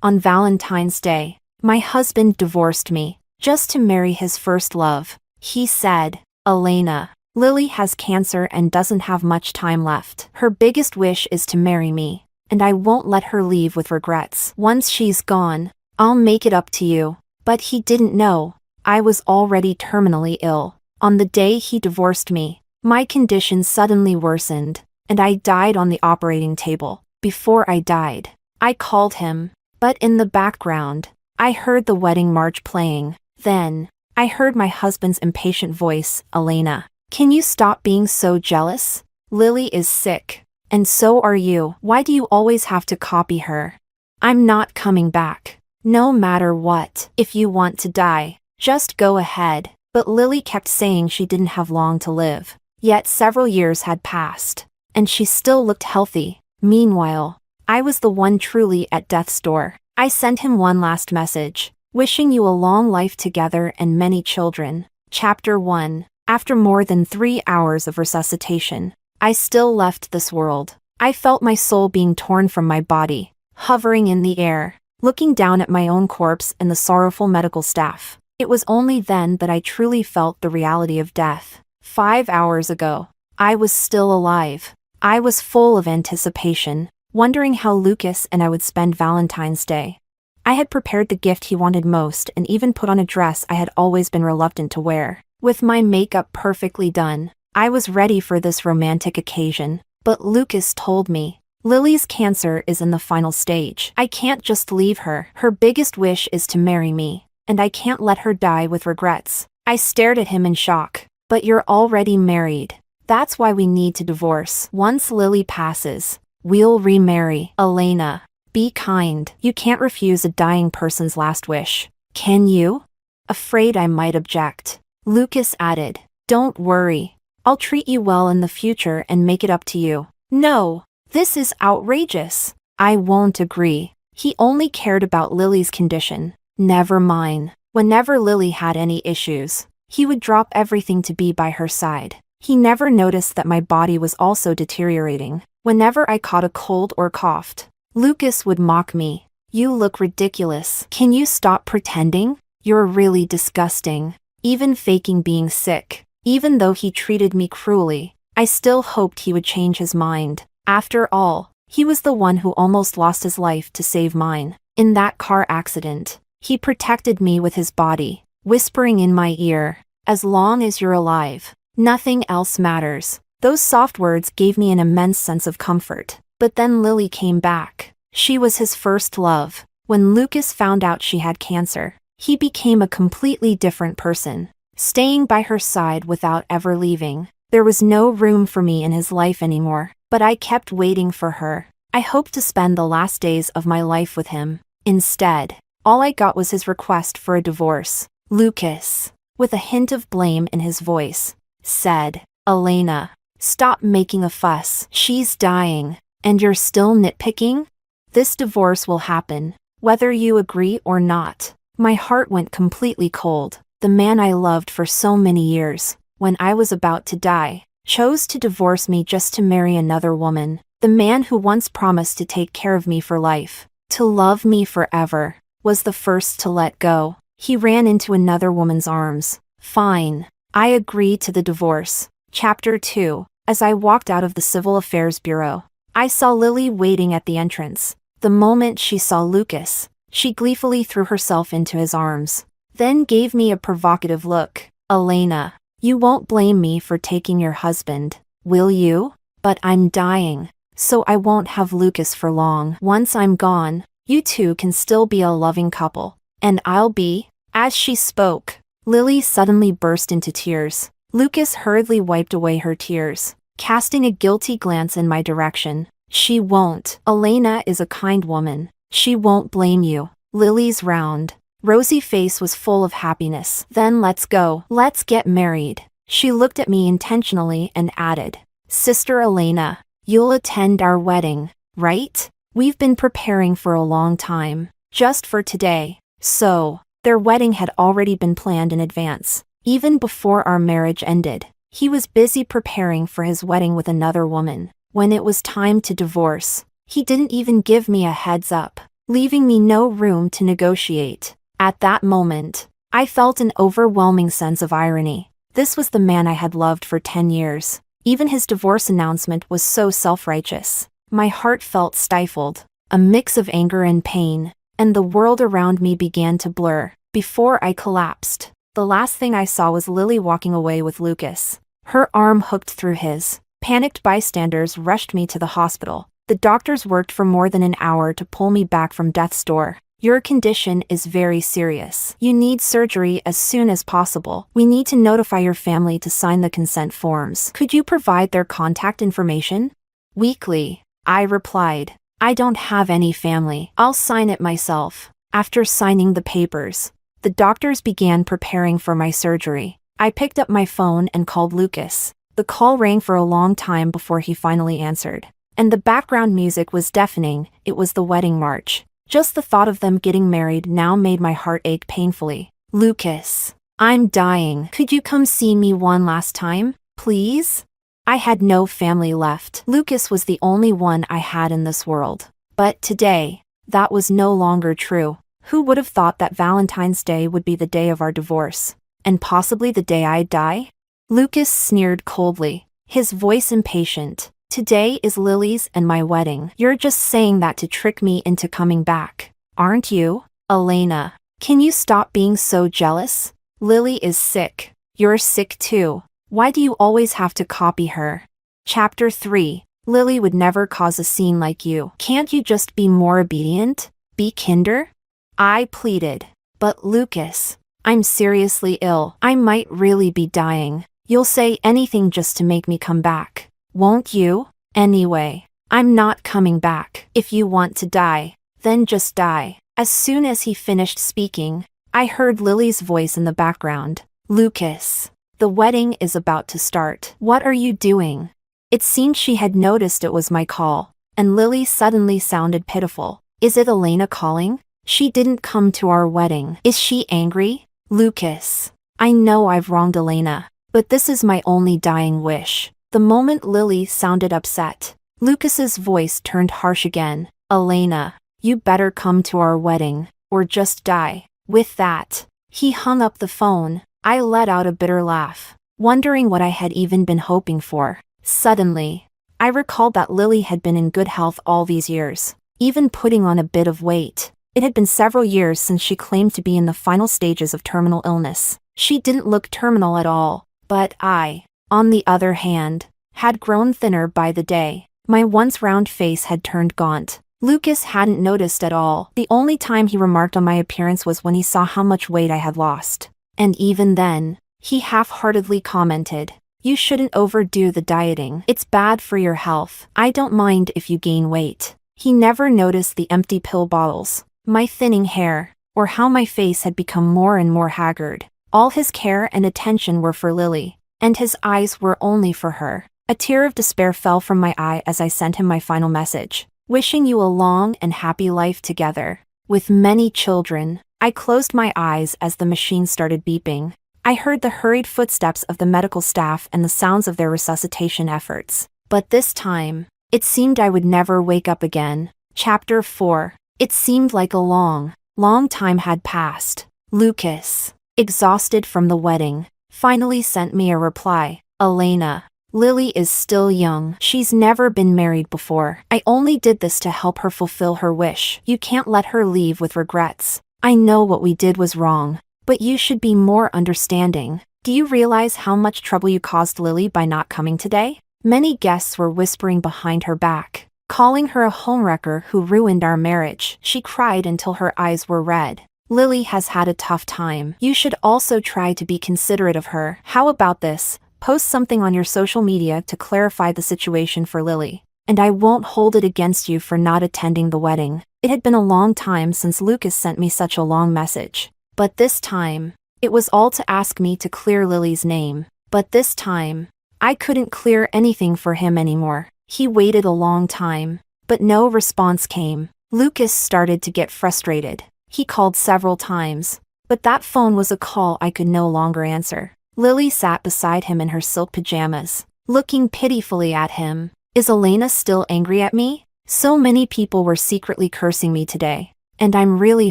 On Valentine's Day, my husband divorced me, just to marry his first love. He said, "Elena, Lily has cancer and doesn't have much time left. Her biggest wish is to marry me, and I won't let her leave with regrets. Once she's gone, I'll make it up to you." But he didn't know I was already terminally ill. On the day he divorced me, my condition suddenly worsened, and I died on the operating table. Before I died, I called him, but in the background, I heard the wedding march playing. Then, I heard my husband's impatient voice, "Elena, can you stop being so jealous? Lily is sick, and so are you. Why do you always have to copy her? I'm not coming back. No matter what. If you want to die, just go ahead." But Lily kept saying she didn't have long to live. Yet several years had passed, and she still looked healthy. Meanwhile, I was the one truly at death's door. I sent him one last message, wishing you a long life together and many children. Chapter 1. After more than 3 hours of resuscitation, I still left this world. I felt my soul being torn from my body, hovering in the air, looking down at my own corpse and the sorrowful medical staff. It was only then that I truly felt the reality of death. 5 hours ago, I was still alive. I was full of anticipation, wondering how Lucas and I would spend Valentine's Day. I had prepared the gift he wanted most and even put on a dress I had always been reluctant to wear. With my makeup perfectly done, I was ready for this romantic occasion. But Lucas told me, "Lily's cancer is in the final stage. I can't just leave her. Her biggest wish is to marry me, and I can't let her die with regrets." I stared at him in shock. "But you're already married. That's why we need to divorce. Once Lily passes, we'll remarry." "Elena, be kind. You can't refuse a dying person's last wish. Can you?" Afraid I might object, Lucas added, "Don't worry. I'll treat you well in the future and make it up to you." "No, this is outrageous." "I won't agree. He only cared about Lily's condition, never mine. Whenever Lily had any issues, he would drop everything to be by her side. He never noticed that my body was also deteriorating. Whenever I caught a cold or coughed, Lucas would mock me. "You look ridiculous. Can you stop pretending? You're really disgusting." Even faking being sick. Even though he treated me cruelly, I still hoped he would change his mind. After all, he was the one who almost lost his life to save mine. In that car accident, he protected me with his body, whispering in my ear, "As long as you're alive, nothing else matters." Those soft words gave me an immense sense of comfort. But then Lily came back. She was his first love. When Lucas found out she had cancer, he became a completely different person, staying by her side without ever leaving. There was no room for me in his life anymore, but I kept waiting for her. I hoped to spend the last days of my life with him. Instead, all I got was his request for a divorce. Lucas, with a hint of blame in his voice, said, "Elena, stop making a fuss. She's dying, and you're still nitpicking? This divorce will happen, whether you agree or not." My heart went completely cold. The man I loved for so many years, when I was about to die, chose to divorce me just to marry another woman. The man who once promised to take care of me for life, to love me forever, was the first to let go. He ran into another woman's arms. Fine. I agreed to the divorce. Chapter 2. As I walked out of the Civil Affairs Bureau, I saw Lily waiting at the entrance. The moment she saw Lucas, she gleefully threw herself into his arms, then gave me a provocative look. "Elena, you won't blame me for taking your husband, will you? But I'm dying, so I won't have Lucas for long. Once I'm gone, you two can still be a loving couple, and I'll be." As she spoke, Lily suddenly burst into tears. Lucas hurriedly wiped away her tears, casting a guilty glance in my direction. "She won't. Elena is a kind woman. She won't blame you." Lily's round, rosy face was full of happiness. "Then let's go. Let's get married." She looked at me intentionally and added, "Sister Elena, you'll attend our wedding, right? We've been preparing for a long time, just for today." So, their wedding had already been planned in advance. Even before our marriage ended, he was busy preparing for his wedding with another woman. When it was time to divorce, he didn't even give me a heads up. leaving me no room to negotiate. At that moment, I felt an overwhelming sense of irony. This was the man I had loved for 10 years. Even his divorce announcement was so self-righteous. My heart felt stifled, a mix of anger and pain, and the world around me began to blur. Before I collapsed, the last thing I saw was Lily walking away with Lucas, her arm hooked through his. Panicked bystanders rushed me to the hospital. The doctors worked for more than an hour to pull me back from death's door. Your condition is very serious. You need surgery as soon as possible. We need to notify your family to sign the consent forms. Could you provide their contact information? Weakly, I replied, I don't have any family. I'll sign it myself. After signing the papers, the doctors began preparing for my surgery. I picked up my phone and called Lucas. The call rang for a long time before he finally answered. And the background music was deafening. It was the wedding march. Just the thought of them getting married now made my heart ache painfully. Lucas, I'm dying. Could you come see me one last time, please? I had no family left. Lucas was the only one I had in this world. But today, that was no longer true. Who would have thought that Valentine's Day would be the day of our divorce? And possibly the day I'd die? Lucas sneered coldly, his voice impatient. Today is Lily's and my wedding. You're just saying that to trick me into coming back, aren't you? Elena, can you stop being so jealous? Lily is sick. You're sick too. Why do you always have to copy her? Chapter 3. Lily would never cause a scene like you. Can't you just be more obedient? Be kinder? I pleaded. But Lucas, I'm seriously ill. I might really be dying. You'll say anything just to make me come back. Won't you? Anyway, I'm not coming back. If you want to die, then just die. As soon as he finished speaking, I heard Lily's voice in the background. Lucas, the wedding is about to start. What are you doing? It seemed she had noticed it was my call, and Lily suddenly sounded pitiful. Is it Elena calling? She didn't come to our wedding. Is she angry? Lucas, I know I've wronged Elena, but this is my only dying wish. The moment Lily sounded upset, Lucas's voice turned harsh again. Elena, you better come to our wedding, or just die. With that, he hung up the phone. I let out a bitter laugh, wondering what I had even been hoping for. Suddenly, I recalled that Lily had been in good health all these years, even putting on a bit of weight. It had been several years since she claimed to be in the final stages of terminal illness. She didn't look terminal at all, but I, on the other hand, had grown thinner by the day. My once round face had turned gaunt. Lucas hadn't noticed at all. The only time he remarked on my appearance was when he saw how much weight I had lost. And even then, he half-heartedly commented, "You shouldn't overdo the dieting. It's bad for your health. I don't mind if you gain weight." He never noticed the empty pill bottles, my thinning hair, or how my face had become more and more haggard. All his care and attention were for Lily, and his eyes were only for her. A tear of despair fell from my eye as I sent him my final message. Wishing you a long and happy life together, with many children. I closed my eyes as the machine started beeping. I heard the hurried footsteps of the medical staff and the sounds of their resuscitation efforts. But this time, it seemed I would never wake up again. Chapter 4. It seemed like a long, long time had passed. Lucas, exhausted from the wedding, finally sent me a reply. Elena, Lily is still young. She's never been married before. I only did this to help her fulfill her wish. You can't let her leave with regrets. I know what we did was wrong, but you should be more understanding. Do you realize how much trouble you caused Lily by not coming today? Many guests were whispering behind her back, calling her a homewrecker who ruined our marriage. She cried until her eyes were red. Lily has had a tough time. You should also try to be considerate of her. How about this? Post something on your social media to clarify the situation for Lily, and I won't hold it against you for not attending the wedding. It had been a long time since Lucas sent me such a long message. But this time, it was all to ask me to clear Lily's name. But this time, I couldn't clear anything for him anymore. He waited a long time, but no response came. Lucas started to get frustrated. He called several times, but that phone was a call I could no longer answer. Lily sat beside him in her silk pajamas, looking pitifully at him. Is Elena still angry at me? So many people were secretly cursing me today. And I'm really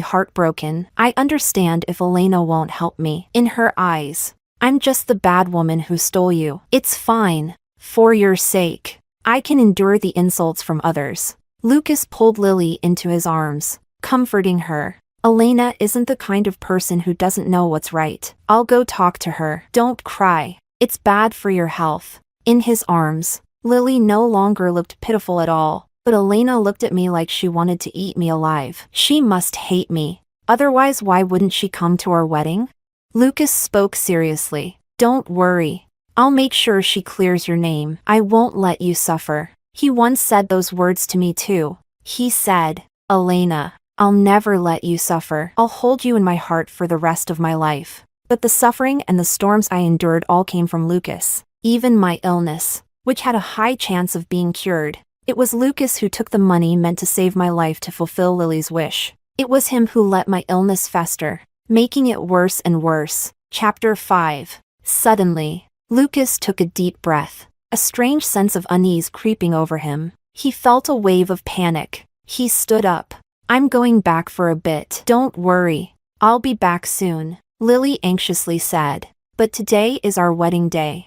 heartbroken. I understand if Elena won't help me. In her eyes, I'm just the bad woman who stole you. It's fine. For your sake, I can endure the insults from others. Lucas pulled Lily into his arms, comforting her. Elena isn't the kind of person who doesn't know what's right. I'll go talk to her. Don't cry. It's bad for your health. In his arms, Lily no longer looked pitiful at all, but Elena looked at me like she wanted to eat me alive. She must hate me. Otherwise, why wouldn't she come to our wedding? Lucas spoke seriously. Don't worry. I'll make sure she clears your name. I won't let you suffer. He once said those words to me too. He said, Elena, I'll never let you suffer. I'll hold you in my heart for the rest of my life. But the suffering and the storms I endured all came from Lucas. Even my illness, which had a high chance of being cured. It was Lucas who took the money meant to save my life to fulfill Lily's wish. It was him who let my illness fester, making it worse and worse. Chapter 5. Suddenly, Lucas took a deep breath, a strange sense of unease creeping over him. He felt a wave of panic. He stood up. I'm going back for a bit. Don't worry. I'll be back soon, Lily anxiously said. But today is our wedding day.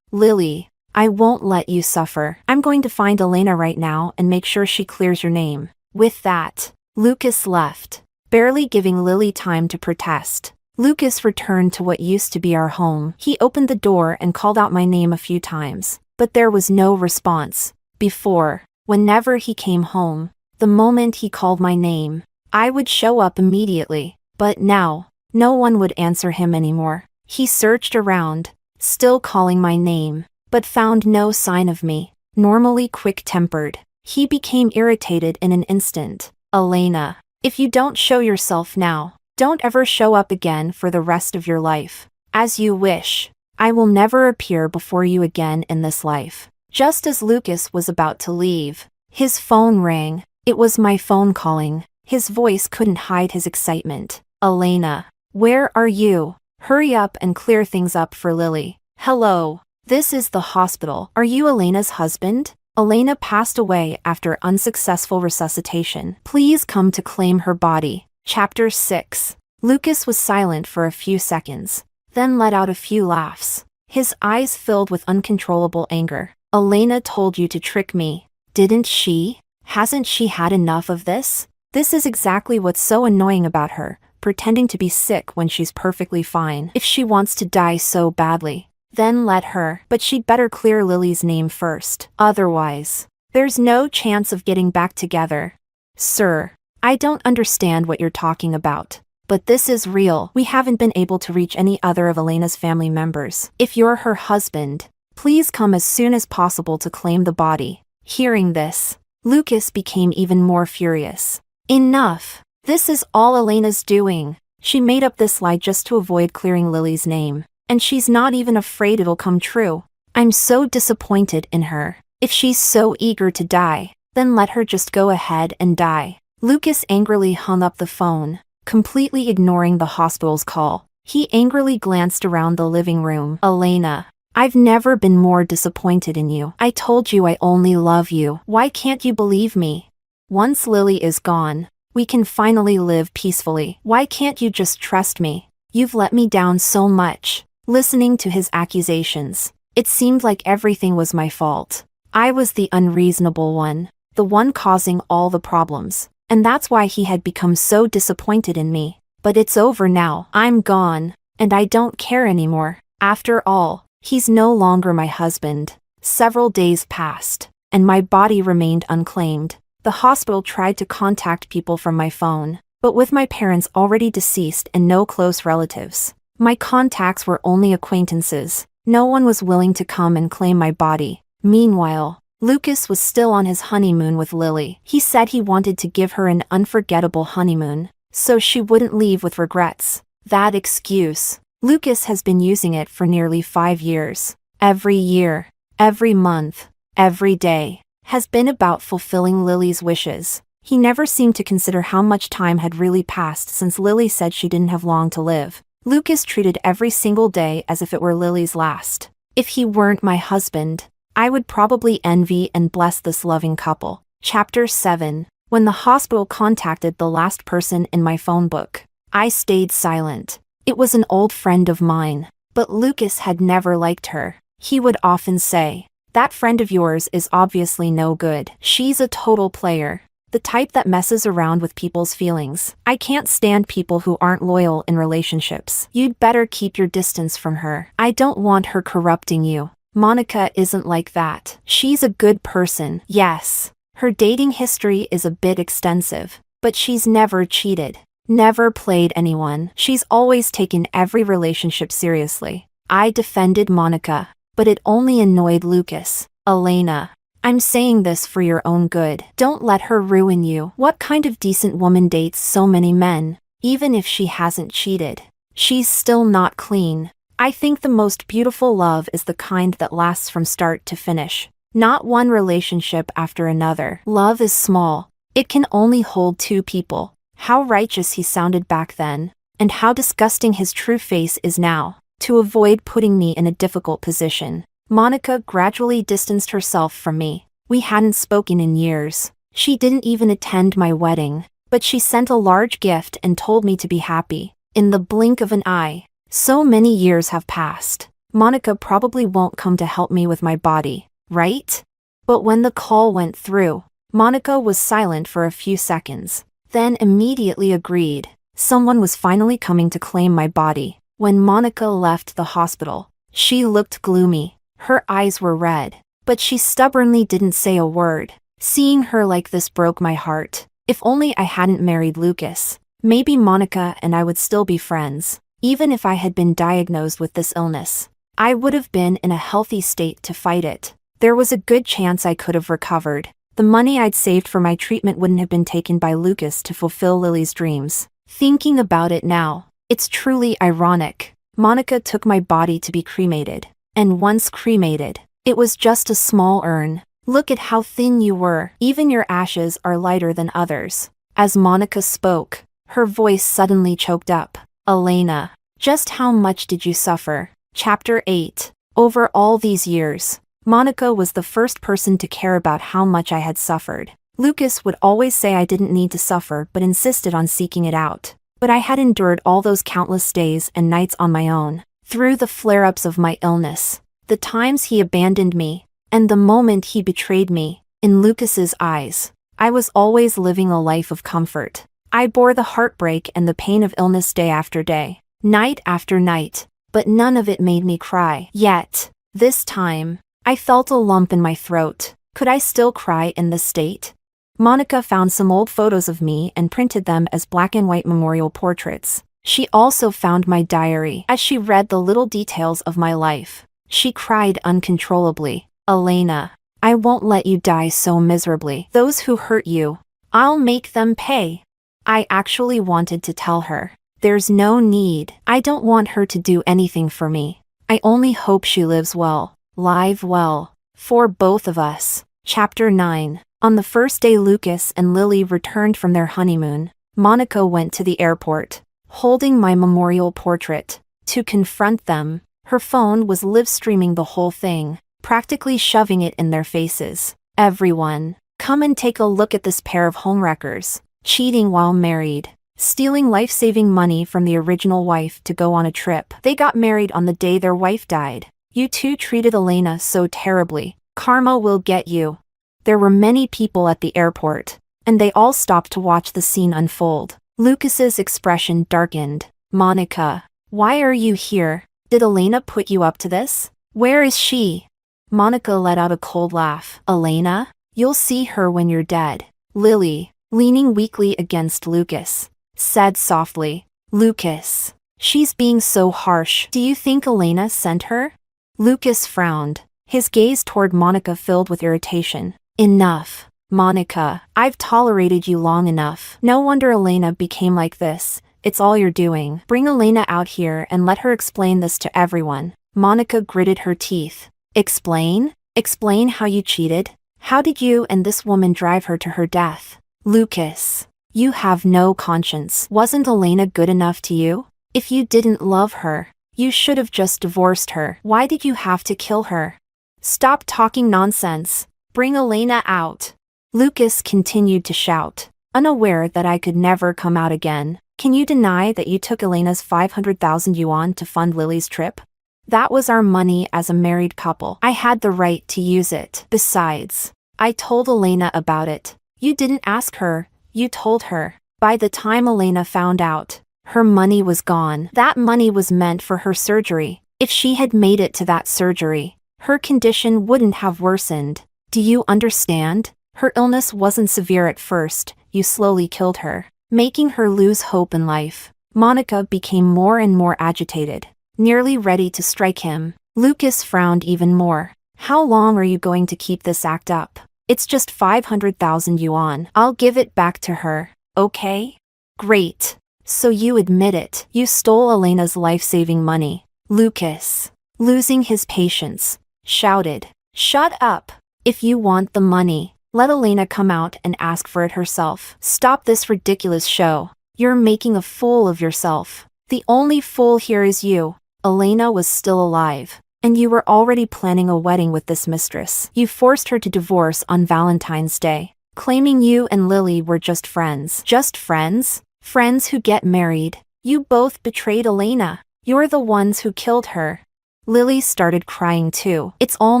Lily, I won't let you suffer. I'm going to find Elena right now and make sure she clears your name. With that, Lucas left, barely giving Lily time to protest. Lucas returned to what used to be our home. He opened the door and called out my name a few times, but there was no response. Before, whenever he came home, the moment he called my name, I would show up immediately. But now, no one would answer him anymore. He searched around, still calling my name, but found no sign of me. Normally quick-tempered, he became irritated in an instant. Elena, if you don't show yourself now, don't ever show up again for the rest of your life. As you wish. I will never appear before you again in this life. Just as Lucas was about to leave, his phone rang. It was my phone calling. His voice couldn't hide his excitement. Elena, where are you? Hurry up and clear things up for Lily. Hello. This is the hospital. Are you Elena's husband? Elena passed away after unsuccessful resuscitation. Please come to claim her body. Chapter 6. Lucas was silent for a few seconds, then let out a few laughs. His eyes filled with uncontrollable anger. Elena told you to trick me, didn't she? Hasn't she had enough of this? This is exactly what's so annoying about her, pretending to be sick when she's perfectly fine. If she wants to die so badly, then let her. But she'd better clear Lily's name first. Otherwise, there's no chance of getting back together. Sir, I don't understand what you're talking about. But this is real. We haven't been able to reach any other of Elena's family members. If you're her husband, please come as soon as possible to claim the body. Hearing this, Lucas became even more furious. Enough. This is all Elena's doing. She made up this lie just to avoid clearing Lily's name. And she's not even afraid it'll come true. I'm so disappointed in her. If she's so eager to die, then let her just go ahead and die. Lucas angrily hung up the phone, completely ignoring the hospital's call. He angrily glanced around the living room. Elena, I've never been more disappointed in you. I told you I only love you. Why can't you believe me? Once Lily is gone, we can finally live peacefully. Why can't you just trust me? You've let me down so much. Listening to his accusations, it seemed like everything was my fault. I was the unreasonable one, the one causing all the problems, and that's why he had become so disappointed in me. But it's over now. I'm gone, and I don't care anymore. After all, he's no longer my husband. Several days passed, and my body remained unclaimed. The hospital tried to contact people from my phone, but with my parents already deceased and no close relatives, my contacts were only acquaintances. No one was willing to come and claim my body. Meanwhile, Lucas was still on his honeymoon with Lily. He said he wanted to give her an unforgettable honeymoon, so she wouldn't leave with regrets. That excuse, Lucas has been using it for nearly 5 years. Every year, every month, every day, has been about fulfilling Lily's wishes. He never seemed to consider how much time had really passed since Lily said she didn't have long to live. Lucas treated every single day as if it were Lily's last. If he weren't my husband, I would probably envy and bless this loving couple. Chapter 7. When the hospital contacted the last person in my phone book, I stayed silent. It was an old friend of mine, but Lucas had never liked her. He would often say, "That friend of yours is obviously no good. She's a total player. The type that messes around with people's feelings. I can't stand people who aren't loyal in relationships. You'd better keep your distance from her. I don't want her corrupting you." Monica isn't like that. She's a good person, yes. Her dating history is a bit extensive, but she's never cheated, never played anyone. She's always taken every relationship seriously. I defended Monica, but it only annoyed Lucas. Elena, I'm saying this for your own good. Don't let her ruin you. What kind of decent woman dates so many men? Even if she hasn't cheated, she's still not clean. I think the most beautiful love is the kind that lasts from start to finish. Not one relationship after another. Love is small. It can only hold two people. How righteous he sounded back then, and how disgusting his true face is now. To avoid putting me in a difficult position, Monica gradually distanced herself from me. We hadn't spoken in years. She didn't even attend my wedding, but she sent a large gift and told me to be happy. In the blink of an eye. So many years have passed. Monica probably won't come to help me with my body, right? But when the call went through, Monica was silent for a few seconds, then immediately agreed. Someone was finally coming to claim my body. When Monica left the hospital, she looked gloomy. Her eyes were red, but she stubbornly didn't say a word. Seeing her like this broke my heart. If only I hadn't married Lucas, maybe Monica and I would still be friends. Even if I had been diagnosed with this illness, I would have been in a healthy state to fight it. There was a good chance I could have recovered. The money I'd saved for my treatment wouldn't have been taken by Lucas to fulfill Lily's dreams. Thinking about it now, it's truly ironic. Monica took my body to be cremated, and once cremated, it was just a small urn. Look at how thin you were. Even your ashes are lighter than others. As Monica spoke, her voice suddenly choked up. Elena, just how much did you suffer? Chapter 8. Over all these years, Monica was the first person to care about how much I had suffered. Lucas would always say I didn't need to suffer but insisted on seeking it out. But I had endured all those countless days and nights on my own. Through the flare-ups of my illness, the times he abandoned me, and the moment he betrayed me, in Lucas's eyes, I was always living a life of comfort. I bore the heartbreak and the pain of illness day after day, night after night, but none of it made me cry. Yet, this time, I felt a lump in my throat. Could I still cry in this state? Monica found some old photos of me and printed them as black and white memorial portraits. She also found my diary. As she read the little details of my life, she cried uncontrollably. Elena, I won't let you die so miserably. Those who hurt you, I'll make them pay. I actually wanted to tell her, there's no need. I don't want her to do anything for me. I only hope she lives well, live well, for both of us. Chapter 9. On the first day Lucas and Lily returned from their honeymoon, Monica went to the airport, holding my memorial portrait. To confront them, her phone was live streaming the whole thing, practically shoving it in their faces. Everyone, come and take a look at this pair of homewreckers, cheating while married, stealing life-saving money from the original wife to go on a trip. They got married on the day their wife died. You two treated Elena so terribly. Karma will get you. There were many people at the airport, and they all stopped to watch the scene unfold. Lucas's expression darkened. Monica, why are you here? Did Elena put you up to this? Where is she? Monica let out a cold laugh. Elena? You'll see her when you're dead. Lily, leaning weakly against Lucas, said softly. Lucas, she's being so harsh. Do you think Elena sent her? Lucas frowned, his gaze toward Monica filled with irritation. Enough, Monica. I've tolerated you long enough. No wonder Elena became like this. It's all you're doing. Bring Elena out here and let her explain this to everyone. Monica gritted her teeth. Explain? Explain how you cheated? How did you and this woman drive her to her death? Lucas, you have no conscience. Wasn't Elena good enough to you? If you didn't love her, you should have just divorced her. Why did you have to kill her? Stop talking nonsense. Bring Elena out. Lucas continued to shout, unaware that I could never come out again. Can you deny that you took Elena's 500,000 yuan to fund Lily's trip? That was our money as a married couple. I had the right to use it. Besides, I told Elena about it. You didn't ask her, you told her. By the time Elena found out, her money was gone. That money was meant for her surgery. If she had made it to that surgery, her condition wouldn't have worsened. Do you understand? Her illness wasn't severe at first, you slowly killed her, making her lose hope in life. Monica became more and more agitated, nearly ready to strike him. Lucas frowned even more. How long are you going to keep this act up? It's just 500,000 yuan. I'll give it back to her, okay? Great. So you admit it. You stole Elena's life-saving money. Lucas, losing his patience, shouted, "Shut up! If you want the money, let Elena come out and ask for it herself. Stop this ridiculous show. You're making a fool of yourself. The only fool here is you. Elena was still alive, and you were already planning a wedding with this mistress. You forced her to divorce on Valentine's Day, claiming you and Lily were just friends." Just friends? Friends who get married. You both betrayed Elena. You're the ones who killed her. Lily started crying too. It's all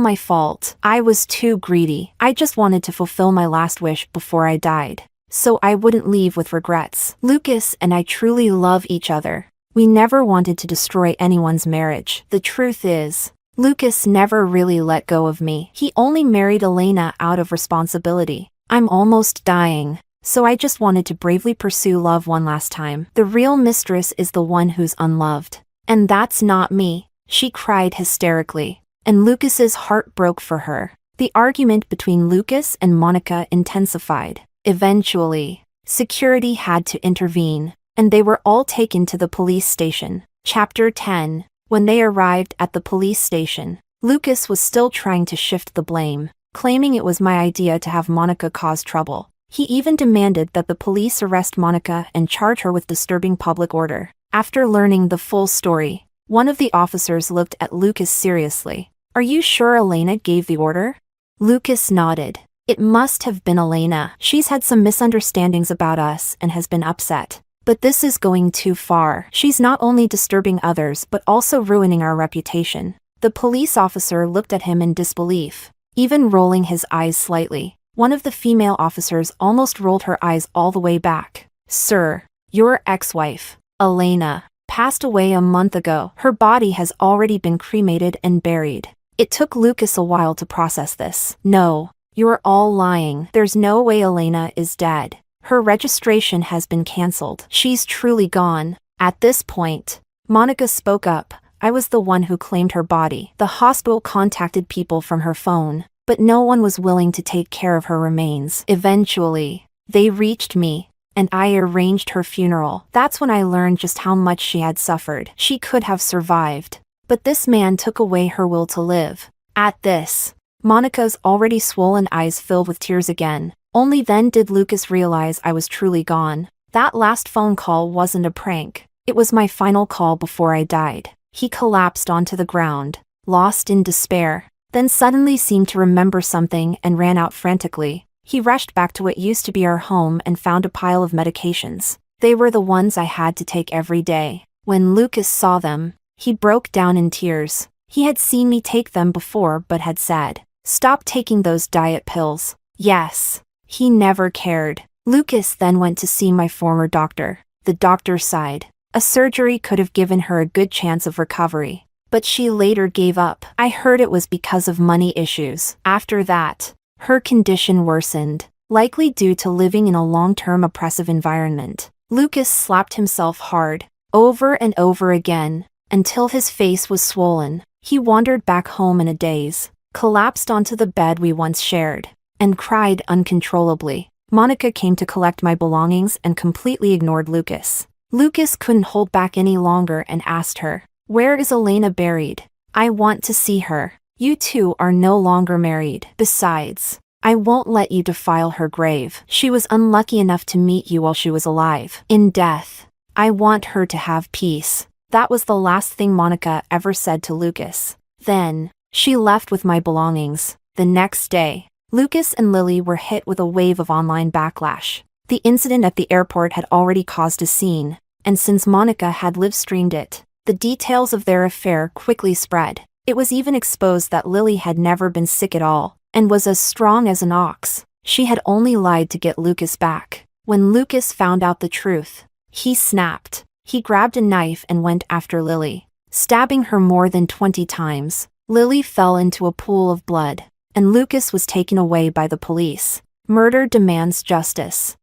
my fault. I was too greedy. I just wanted to fulfill my last wish before I died, so I wouldn't leave with regrets. Lucas and I truly love each other. We never wanted to destroy anyone's marriage. The truth is, Lucas never really let go of me. He only married Elena out of responsibility. I'm almost dying, so I just wanted to bravely pursue love one last time. The real mistress is the one who's unloved. And that's not me. She cried hysterically, and Lucas's heart broke for her. The argument between Lucas and Monica intensified. Eventually, security had to intervene, and they were all taken to the police station. Chapter 10. When they arrived at the police station, Lucas was still trying to shift the blame, claiming it was my idea to have Monica cause trouble. He even demanded that the police arrest Monica and charge her with disturbing public order. After learning the full story, one of the officers looked at Lucas seriously. Are you sure Elena gave the order? Lucas nodded. It must have been Elena. She's had some misunderstandings about us and has been upset. But this is going too far. She's not only disturbing others but also ruining our reputation. The police officer looked at him in disbelief, even rolling his eyes slightly. One of the female officers almost rolled her eyes all the way back. Sir, your ex-wife, Elena, passed away a month ago. Her body has already been cremated and buried. It took Lucas a while to process this. No, you're all lying. There's no way Elena is dead. Her registration has been cancelled. She's truly gone. At this point, Monica spoke up. I was the one who claimed her body. The hospital contacted people from her phone, but no one was willing to take care of her remains. Eventually, they reached me, and I arranged her funeral. That's when I learned just how much she had suffered. She could have survived, but this man took away her will to live. At this, Monica's already swollen eyes filled with tears again. Only then did Lucas realize I was truly gone. That last phone call wasn't a prank. It was my final call before I died. He collapsed onto the ground, lost in despair, then suddenly seemed to remember something and ran out frantically. He rushed back to what used to be our home and found a pile of medications. They were the ones I had to take every day. When Lucas saw them, he broke down in tears. He had seen me take them before but had said, "Stop taking those diet pills." Yes, he never cared. Lucas then went to see my former doctor. The doctor sighed. A surgery could have given her a good chance of recovery, but she later gave up. I heard it was because of money issues. After that, her condition worsened, likely due to living in a long-term oppressive environment. Lucas slapped himself hard, over and over again, until his face was swollen. He wandered back home in a daze, collapsed onto the bed we once shared, and cried uncontrollably. Monica came to collect my belongings and completely ignored Lucas. Lucas couldn't hold back any longer and asked her, "Where is Elena buried? I want to see her. You two are no longer married. Besides, I won't let you defile her grave. She was unlucky enough to meet you while she was alive. In death, I want her to have peace." That was the last thing Monica ever said to Lucas. Then, she left with my belongings. The next day, Lucas and Lily were hit with a wave of online backlash. The incident at the airport had already caused a scene, and since Monica had live-streamed it, the details of their affair quickly spread. It was even exposed that Lily had never been sick at all, and was as strong as an ox. She had only lied to get Lucas back. When Lucas found out the truth, he snapped. He grabbed a knife and went after Lily, stabbing her more than 20 times. Lily fell into a pool of blood, and Lucas was taken away by the police. Murder demands justice.